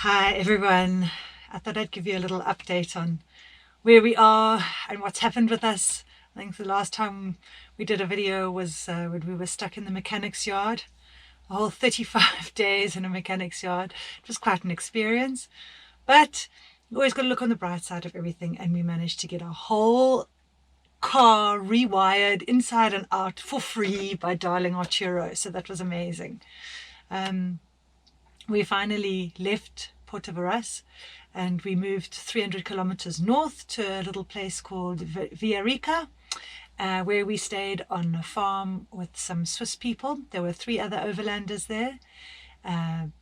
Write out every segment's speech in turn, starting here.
Hi everyone. I thought I'd give you a little update on where we are and what's happened with us. I think the last time we did a video was when we were stuck in the mechanic's yard. A whole 35 days in a mechanic's yard. It was quite an experience. But you always got to look on the bright side of everything, and we managed to get our whole car rewired inside and out for free by darling Arturo. So that was amazing. We finally left Puerto Varas and we moved 300 kilometers north to a little place called Villarrica, where we stayed on a farm with some Swiss people. There were 3 other overlanders there, and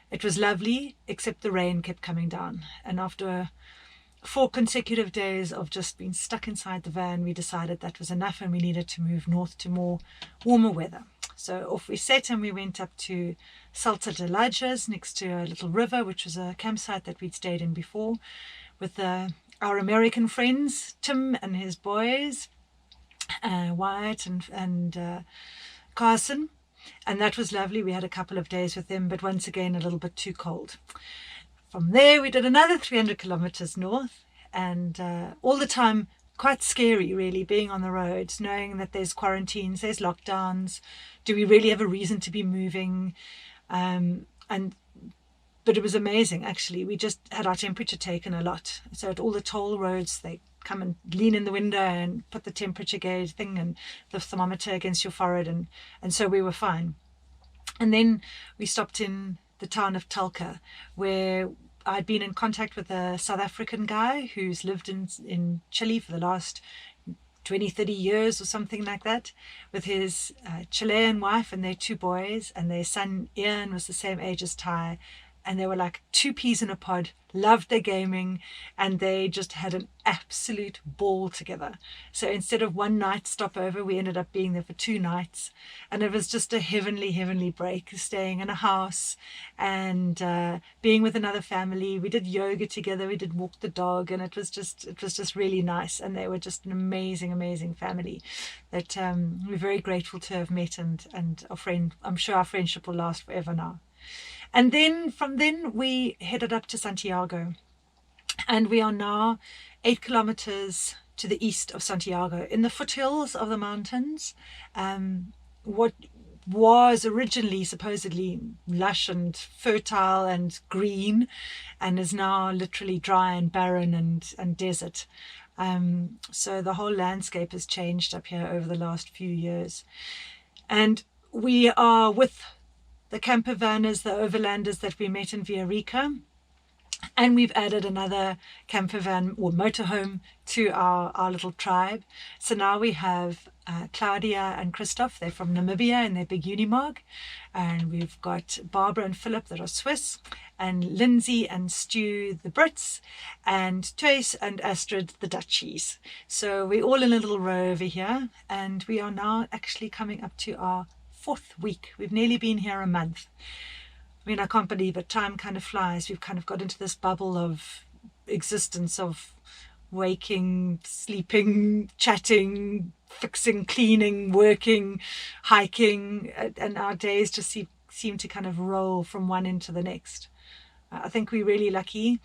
it was lovely, except the rain kept coming down. And after 4 consecutive days of just being stuck inside the van, we decided that was enough and we needed to move north to more warmer weather. So off we set and we went up to Salta de Lajas, next to a little river, which was a campsite that we'd stayed in before, with our American friends, Tim and his boys, Wyatt and Carson. And that was lovely. We had a couple of days with them, but once again, a little bit too cold. From there, we did another 300 kilometers north, and all the time, quite scary, really, being on the roads, knowing that there's quarantines, there's lockdowns. Do we really have a reason to be moving? But it was amazing, actually. We just had our temperature taken a lot. So at all the toll roads, they come and lean in the window and put the temperature gauge thing and the thermometer against your forehead, and so we were fine. And then we stopped in the town of Talca, where I'd been in contact with a South African guy who's lived in Chile for the last 20-30 years or something like that, with his Chilean wife and their 2 boys, and their son Ian was the same age as Ty, and they were like 2 peas in a pod, loved their gaming, and they just had an absolute ball together. So instead of 1 night stopover, we ended up being there for 2 nights, and it was just a heavenly break, staying in a house and being with another family. We did yoga together, we did walk the dog, and it was just really nice. And they were just an amazing family that we're very grateful to have met, and I'm sure our friendship will last forever now. And then from then we headed up to Santiago, and we are now 8 kilometers to the east of Santiago, in the foothills of the mountains. What was originally supposedly lush and fertile and green, and is now literally dry and barren and desert. So the whole landscape has changed up here over the last few years. And we are with the camper vanners, the overlanders that we met in Villarrica, and we've added another camper van or motorhome to our little tribe. So now we have Claudia and Christoph. They're from Namibia in their big Unimog, and we've got Barbara and Philip that are Swiss, and Lindsay and Stu the Brits, and Trace and Astrid the Dutchies. So we're all in a little row over here, and we are now actually coming up to our 4th week. We've nearly been here a month. I mean, I can't believe it. Time kind of flies. We've kind of got into this bubble of existence of waking, sleeping, chatting, fixing, cleaning, working, hiking, and our days just seem to kind of roll from one into the next. I think we're really lucky.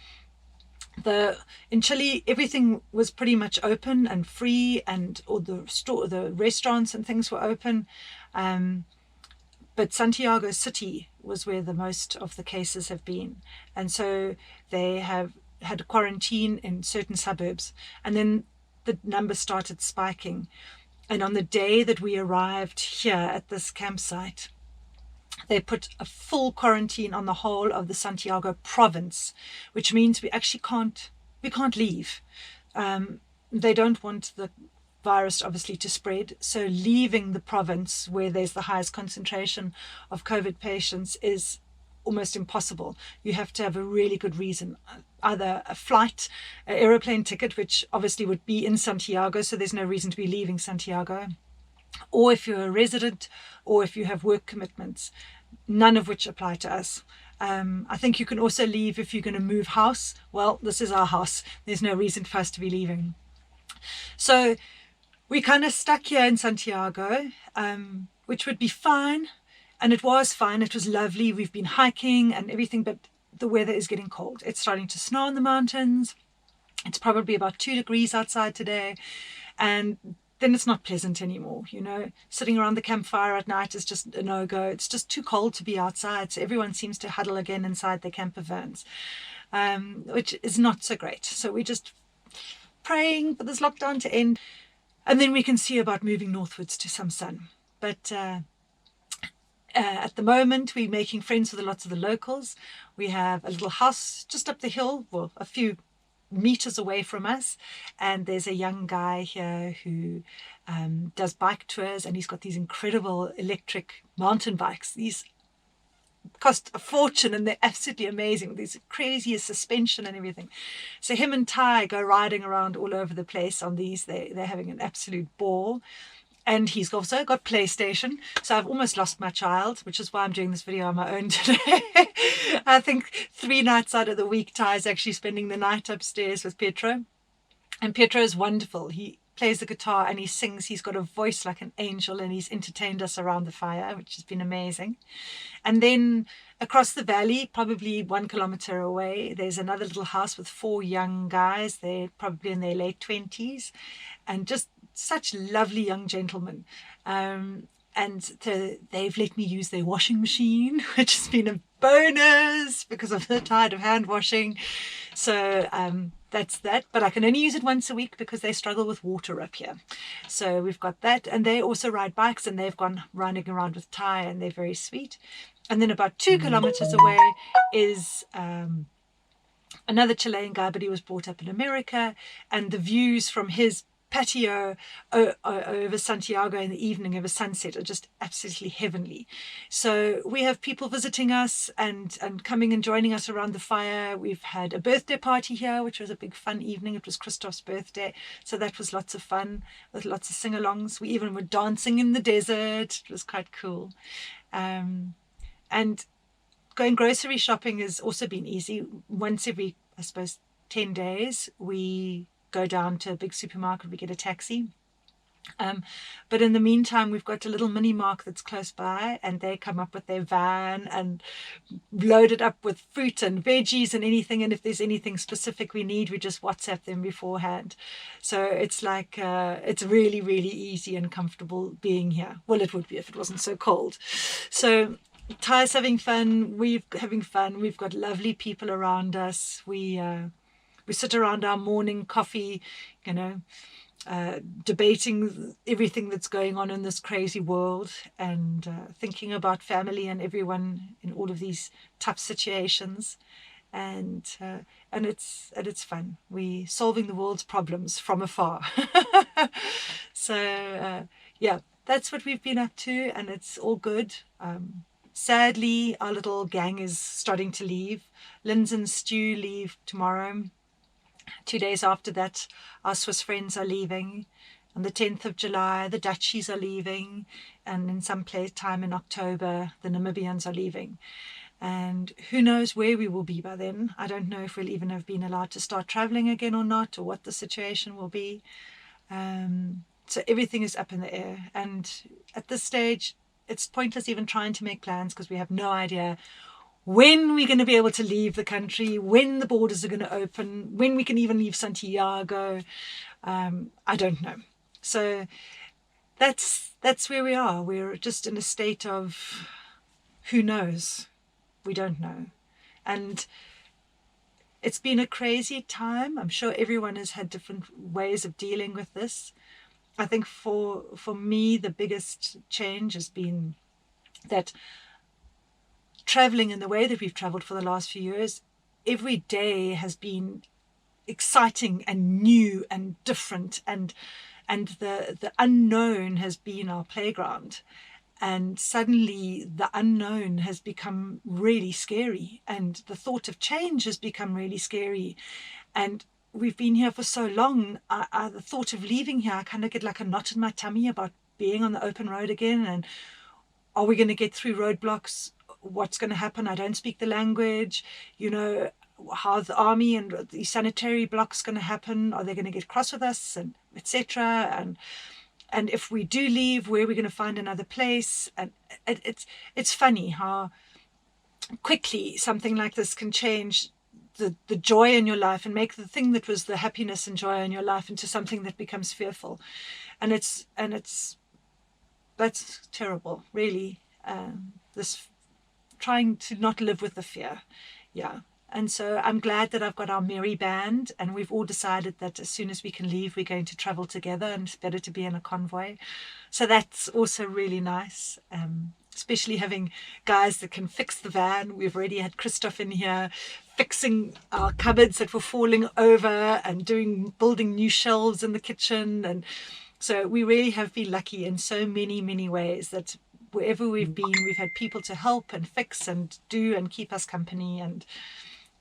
In Chile, everything was pretty much open and free, and all the restaurants and things were open. But Santiago City was where the most of the cases have been. And so they have had quarantine in certain suburbs. And then the numbers started spiking. And on the day that we arrived here at this campsite, they put a full quarantine on the whole of the Santiago province, which means we actually can't leave. They don't want the virus obviously to spread, so leaving the province where there's the highest concentration of COVID patients is almost impossible. You have to have a really good reason, either a flight, an aeroplane ticket, which obviously would be in Santiago, so there's no reason to be leaving Santiago, or if you're a resident, or if you have work commitments, none of which apply to us. I think you can also leave if you're going to move house. Well, this is our house. There's no reason for us to be leaving. So we kind of stuck here in Santiago, which would be fine And it was fun. It was lovely. We've been hiking and everything, but the weather is getting cold. It's starting to snow in the mountains. It's probably about 2 degrees outside today. And then it's not pleasant anymore. Sitting around the campfire at night is just a no-go. It's just too cold to be outside. So everyone seems to huddle again inside their camper vans, which is not so great. So we're just praying for this lockdown to end. And then we can see about moving northwards to some sun. But at the moment, we're making friends with lots of the locals. We have a little house just up the hill, well, a few meters away from us, and there's a young guy here who does bike tours, and he's got these incredible electric mountain bikes. These cost a fortune and they're absolutely amazing, with these craziest suspension and everything. So him and Ty go riding around all over the place on these. They're having an absolute ball. And he's also got PlayStation. So I've almost lost my child, which is why I'm doing this video on my own today. I think 3 nights out of the week, Ty's actually spending the night upstairs with Pietro. And Pietro is wonderful. He plays the guitar and he sings. He's got a voice like an angel, and he's entertained us around the fire, which has been amazing. And then across the valley, probably 1 kilometer away, there's another little house with 4 young guys. They're probably in their late 20s, and just such lovely young gentlemen. And they've let me use their washing machine, which has been a bonus because I'm so tired of hand washing. So that's that. But I can only use it once a week because they struggle with water up here. So we've got that. And they also ride bikes, and they've gone running around with Ty, and they're very sweet. And then about 2 kilometers away is another Chilean guy, but he was brought up in America. And the views from his patio over Santiago in the evening over sunset are just absolutely heavenly. So we have people visiting us and coming and joining us around the fire. We've had a birthday party here, which was a big fun evening. It was Christoph's birthday, so that was lots of fun with lots of sing-alongs. We even were dancing in the desert. It was quite cool. And going grocery shopping has also been easy. Once every, I suppose, 10 days, we go down to a big supermarket, we get a taxi. But in the meantime, we've got a little mini market that's close by, and they come up with their van and load it up with fruit and veggies and anything. And if there's anything specific we need, we just WhatsApp them beforehand. So it's like, it's really, really easy and comfortable being here. Well, it would be if it wasn't so cold. So Ty's having fun, we're having fun. We've got lovely people around us. We sit around our morning coffee, debating everything that's going on in this crazy world, and thinking about family and everyone in all of these tough situations. And it's fun. We're solving the world's problems from afar. So yeah, that's what we've been up to, and it's all good. Sadly, our little gang is starting to leave. Linz and Stu leave tomorrow. 2 days after that, our Swiss friends are leaving. On the 10th of July, the Dutchies are leaving. And in some time in October, the Namibians are leaving. And who knows where we will be by then. I don't know if we'll even have been allowed to start traveling again or not, or what the situation will be. So everything is up in the air. And at this stage, it's pointless even trying to make plans, because we have no idea when we're going to be able to leave the country, when the borders are going to open, when we can even leave Santiago. I don't know. So that's where we are. We're just in a state of who knows. We don't know. And it's been a crazy time. I'm sure everyone has had different ways of dealing with this. I think for me, the biggest change has been that traveling in the way that we've traveled for the last few years, every day has been exciting and new and different, and the unknown has been our playground. And suddenly the unknown has become really scary, and the thought of change has become really scary. And we've been here for so long, the thought of leaving here, I kind of get like a knot in my tummy about being on the open road again. And are we going to get through roadblocks? What's going to happen? I don't speak the language. How the army and the sanitary blocks going to happen? Are they going to get cross with us, and etc.? And and if we do leave, where are we going to find another place? And it's funny how quickly something like this can change the joy in your life and make the thing that was the happiness and joy in your life into something that becomes fearful. And that's terrible, really. This trying to not live with the fear. Yeah. And so I'm glad that I've got our merry band, and we've all decided that as soon as we can leave, we're going to travel together, and it's better to be in a convoy. So that's also really nice, especially having guys that can fix the van. We've already had Christoph in here fixing our cupboards that were falling over and building new shelves in the kitchen. And so we really have been lucky in so many, many ways that wherever we've been, we've had people to help and fix and do and keep us company. And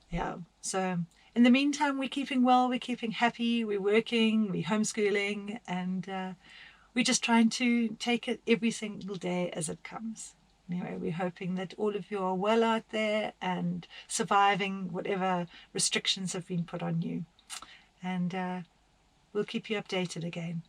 yeah, so in the meantime, we're keeping well, we're keeping happy, we're working, we're homeschooling, and we're just trying to take it every single day as it comes. Anyway, we're hoping that all of you are well out there and surviving whatever restrictions have been put on you. And we'll keep you updated again.